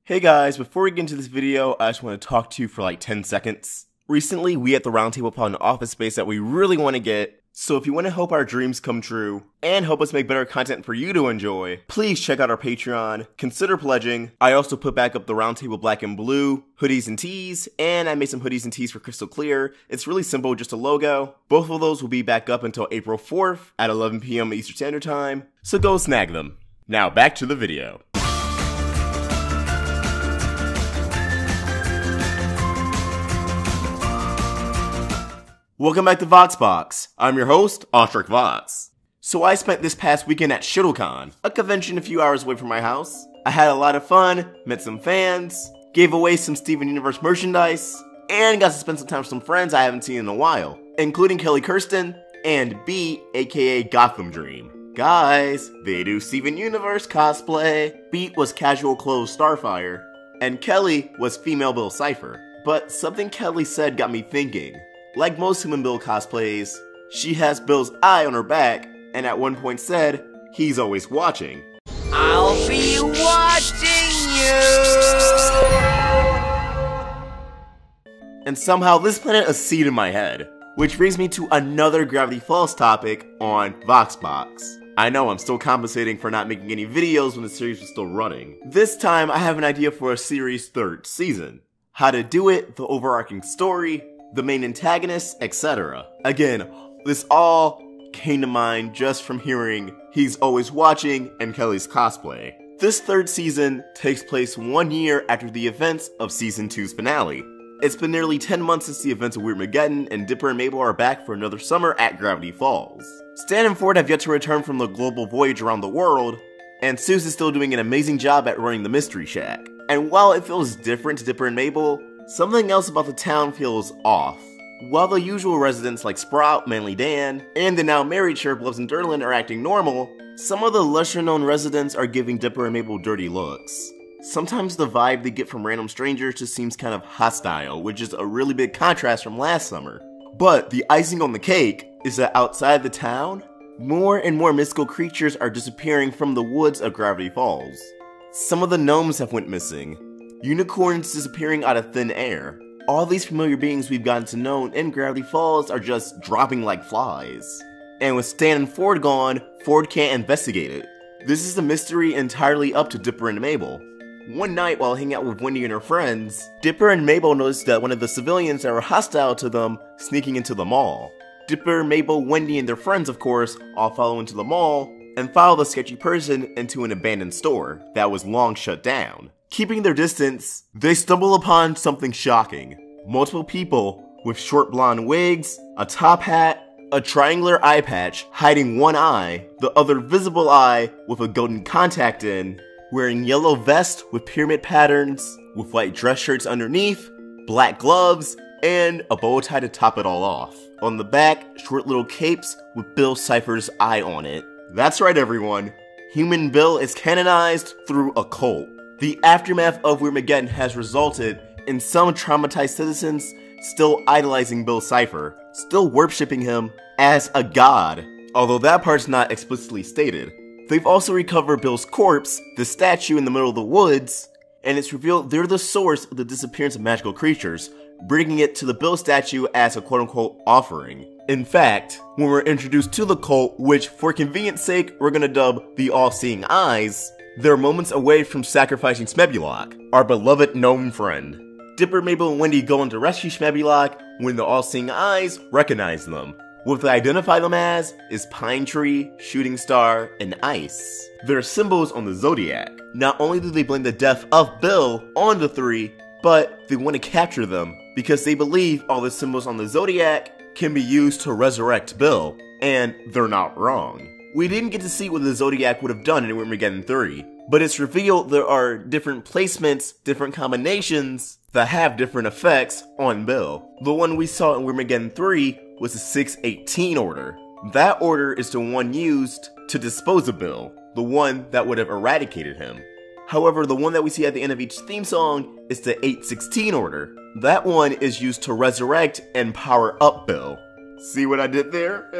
Hey guys, before we get into this video, I just want to talk to you for like 10 seconds. Recently, we at the Roundtable found an office space that we really want to get, so if you want to help our dreams come true, and help us make better content for you to enjoy, please check out our Patreon, consider pledging. I also put back up the Roundtable Black and Blue hoodies and tees, and I made some hoodies and tees for Crystal Clear. It's really simple, just a logo. Both of those will be back up until April 4th at 11 p.m. Eastern Standard Time, so go snag them. Now back to the video. Welcome back to VoxBox. I'm your host, Ostrich Vox. So I spent this past weekend at ShittleCon, a convention a few hours away from my house. I had a lot of fun, met some fans, gave away some Steven Universe merchandise, and got to spend some time with some friends I haven't seen in a while, including Kelly Kirsten and Beat, aka Gotham Dream. Guys, they do Steven Universe cosplay. Beat was casual clothes Starfire, and Kelly was female Bill Cipher. But something Kelly said got me thinking. Like most Human Bill cosplays, she has Bill's eye on her back, and at one point said, he's always watching. I'll be watching you! And somehow this planted a seed in my head, which brings me to another Gravity Falls topic on VoxBox. I know I'm still compensating for not making any videos when the series was still running. This time I have an idea for a series' third season. How to do it, the overarching story, the main antagonist, etc. Again, this all came to mind just from hearing He's Always Watching and Kelly's cosplay. This third season takes place 1 year after the events of Season 2's finale. It's been nearly 10 months since the events of Weirdmageddon, and Dipper and Mabel are back for another summer at Gravity Falls. Stan and Ford have yet to return from the global voyage around the world, and Suze is still doing an amazing job at running the Mystery Shack. And while it feels different to Dipper and Mabel, something else about the town feels off. While the usual residents like Sprout, Manly Dan, and the now married Sheriff Loves and Durlin are acting normal, some of the lesser known residents are giving Dipper and Mabel dirty looks. Sometimes the vibe they get from random strangers just seems kind of hostile, which is a really big contrast from last summer. But the icing on the cake is that outside the town, more and more mystical creatures are disappearing from the woods of Gravity Falls. Some of the gnomes have went missing. Unicorns disappearing out of thin air. All these familiar beings we've gotten to know in Gravity Falls are just dropping like flies. And with Stan and Ford gone, Ford can't investigate it. This is a mystery entirely up to Dipper and Mabel. One night while hanging out with Wendy and her friends, Dipper and Mabel noticed that one of the civilians that were hostile to them sneaking into the mall. Dipper, Mabel, Wendy, and their friends, of course, all follow into the mall and follow the sketchy person into an abandoned store that was long shut down. Keeping their distance, they stumble upon something shocking. Multiple people with short blonde wigs, a top hat, a triangular eye patch hiding one eye, the other visible eye with a golden contact in, wearing yellow vests with pyramid patterns, with white dress shirts underneath, black gloves, and a bow tie to top it all off. On the back, short little capes with Bill Cipher's eye on it. That's right everyone, Human Bill is canonized through a cult. The aftermath of Weirdmageddon has resulted in some traumatized citizens still idolizing Bill Cipher, still worshipping him as a god, although that part's not explicitly stated. They've also recovered Bill's corpse, the statue in the middle of the woods, and it's revealed they're the source of the disappearance of magical creatures, bringing it to the Bill statue as a quote-unquote offering. In fact, when we're introduced to the cult, which for convenience sake we're gonna dub the All-Seeing Eyes, they're moments away from sacrificing Schmebulok, our beloved gnome friend. Dipper, Mabel, and Wendy go in to rescue Schmebulok when the All-Seeing Eyes recognize them. What they identify them as is Pine Tree, Shooting Star, and Ice. They're symbols on the Zodiac. Not only do they blame the death of Bill on the three, but they want to capture them because they believe all the symbols on the Zodiac can be used to resurrect Bill, and they're not wrong. We didn't get to see what the Zodiac would have done in Weirdmageddon 3, but it's revealed there are different placements, different combinations that have different effects on Bill. The one we saw in Weirdmageddon 3 was the 618 order. That order is the one used to dispose of Bill, the one that would have eradicated him. However, the one that we see at the end of each theme song is the 816 order. That one is used to resurrect and power up Bill. See what I did there?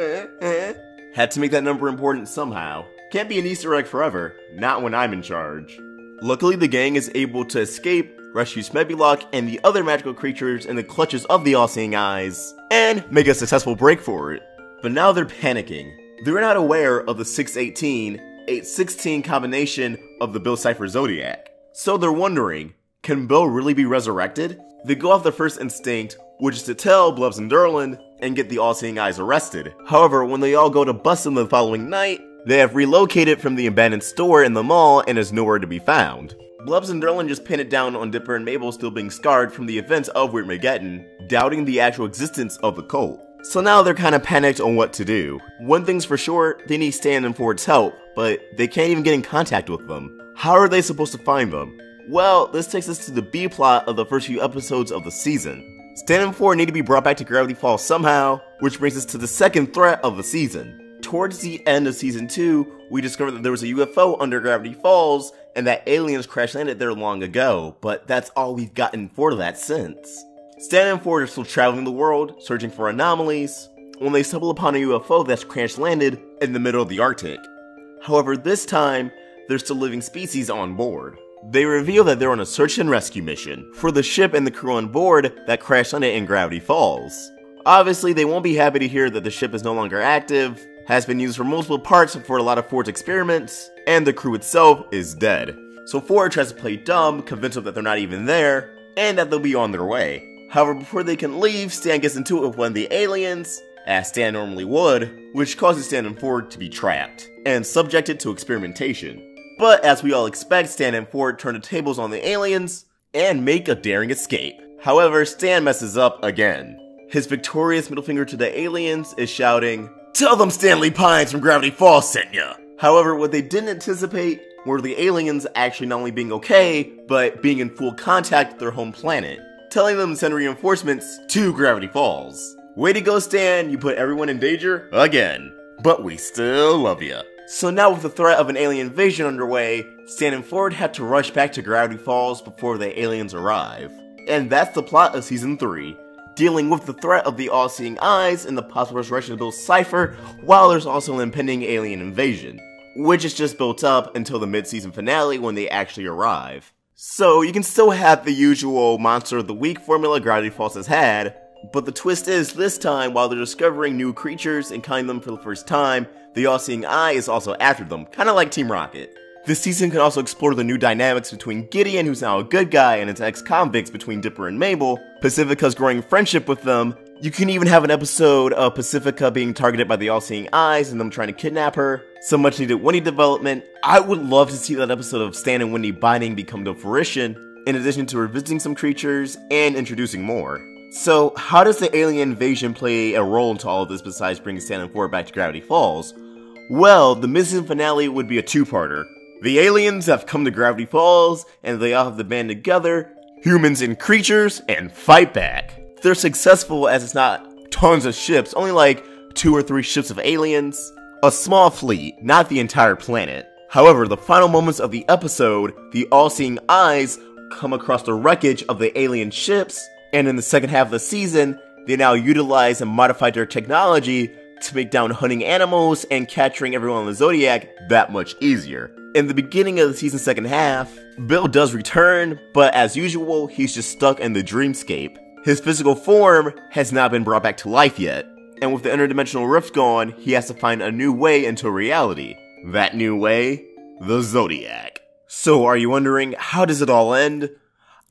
Had to make that number important somehow. Can't be an Easter egg forever, not when I'm in charge. Luckily, the gang is able to escape, rescue Smebulok and the other magical creatures in the clutches of the All-Seeing Eyes, and make a successful break for it. But now they're panicking. They're not aware of the 618-816 combination of the Bill Cipher Zodiac. So they're wondering, can Bill really be resurrected? They go off their first instinct, which is to tell Blubs and Durlin and get the All-Seeing Eyes arrested. However, when they all go to bust them the following night, they have relocated from the abandoned store in the mall and is nowhere to be found. Blubs and Durlin just pin it down on Dipper and Mabel still being scarred from the events of Weirdmageddon, doubting the actual existence of the cult. So now they're kinda panicked on what to do. One thing's for sure, they need Stan and Ford's help, but they can't even get in contact with them. How are they supposed to find them? Well, this takes us to the B-plot of the first few episodes of the season. Stan and Ford need to be brought back to Gravity Falls somehow, which brings us to the second threat of the season. Towards the end of season 2, we discovered that there was a UFO under Gravity Falls, and that aliens crash landed there long ago, but that's all we've gotten for that since. Stan and Ford are still traveling the world, searching for anomalies, when they stumble upon a UFO that's crash landed in the middle of the Arctic. However, this time, there's still living species on board. They reveal that they're on a search and rescue mission for the ship and the crew on board that crashed landed in Gravity Falls. Obviously, they won't be happy to hear that the ship is no longer active, has been used for multiple parts for a lot of Ford's experiments, and the crew itself is dead. So Ford tries to play dumb, convince them that they're not even there, and that they'll be on their way. However, before they can leave, Stan gets into it with one of the aliens, as Stan normally would, which causes Stan and Ford to be trapped, and subjected to experimentation. But as we all expect, Stan and Ford turn the tables on the aliens, and make a daring escape. However, Stan messes up again. His victorious middle finger to the aliens is shouting, "Tell them Stanley Pines from Gravity Falls sent ya!" However, what they didn't anticipate were the aliens actually not only being okay, but being in full contact with their home planet, telling them to send reinforcements to Gravity Falls. Way to go, Stan, you put everyone in danger again. But we still love ya. So now with the threat of an alien invasion underway, Stan and Ford have to rush back to Gravity Falls before the aliens arrive. And that's the plot of Season 3, dealing with the threat of the All-Seeing Eyes and the possible resurrection of Bill Cipher, while there's also an impending alien invasion, which is just built up until the mid-season finale when they actually arrive. So you can still have the usual Monster of the Week formula Gravity Falls has had, but the twist is this time, while they're discovering new creatures and killing them for the first time, the All-Seeing Eye is also after them, kinda like Team Rocket. This season can also explore the new dynamics between Gideon, who's now a good guy, and his ex-convicts between Dipper and Mabel, Pacifica's growing friendship with them. You can even have an episode of Pacifica being targeted by the All-Seeing Eyes and them trying to kidnap her. Some much needed Wendy development. I would love to see that episode of Stan and Wendy binding become to fruition, in addition to revisiting some creatures and introducing more. So, how does the alien invasion play a role into all of this besides bringing Stan and Ford back to Gravity Falls? Well, the mid-season finale would be a two-parter. The aliens have come to Gravity Falls, and they all have to band together, humans and creatures, and fight back. They're successful as it's not tons of ships, only like 2 or 3 ships of aliens. A small fleet, not the entire planet. However, the final moments of the episode, the All-Seeing Eyes come across the wreckage of the alien ships, and in the second half of the season, they now utilize and modify their technology to make down hunting animals and capturing everyone on the Zodiac that much easier. In the beginning of the season's second half, Bill does return, but as usual, he's just stuck in the dreamscape. His physical form has not been brought back to life yet, and with the interdimensional rift gone, he has to find a new way into reality. That new way? The Zodiac. So are you wondering, how does it all end?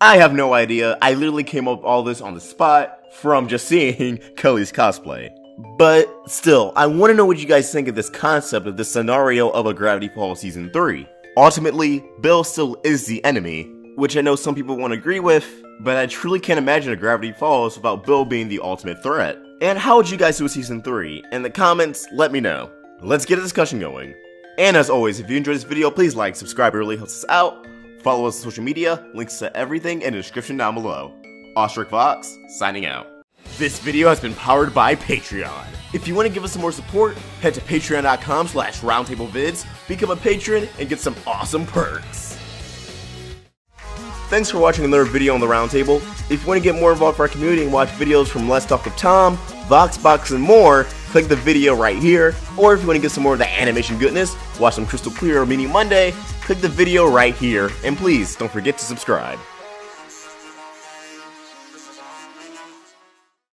I have no idea. I literally came up with all this on the spot from just seeing Kelly's cosplay. But still, I want to know what you guys think of this concept of this scenario of a Gravity Falls Season 3. Ultimately, Bill still is the enemy, which I know some people won't agree with, but I truly can't imagine a Gravity Falls without Bill being the ultimate threat. And how would you guys do with Season 3? In the comments, let me know. Let's get a discussion going. And as always, if you enjoyed this video, please like, subscribe, it really helps us out. Follow us on social media, links to everything in the description down below. Ostrich Vox, signing out. This video has been powered by Patreon. If you want to give us some more support, head to patreon.com/roundtablevids, become a patron, and get some awesome perks. Thanks for watching another video on the Roundtable. If you want to get more involved with our community and watch videos from Let's Talk with Tom, VoxBox, and more, click the video right here. Or if you want to get some more of the animation goodness, watch some Crystal Clear or Meaning Monday, click the video right here, and please don't forget to subscribe.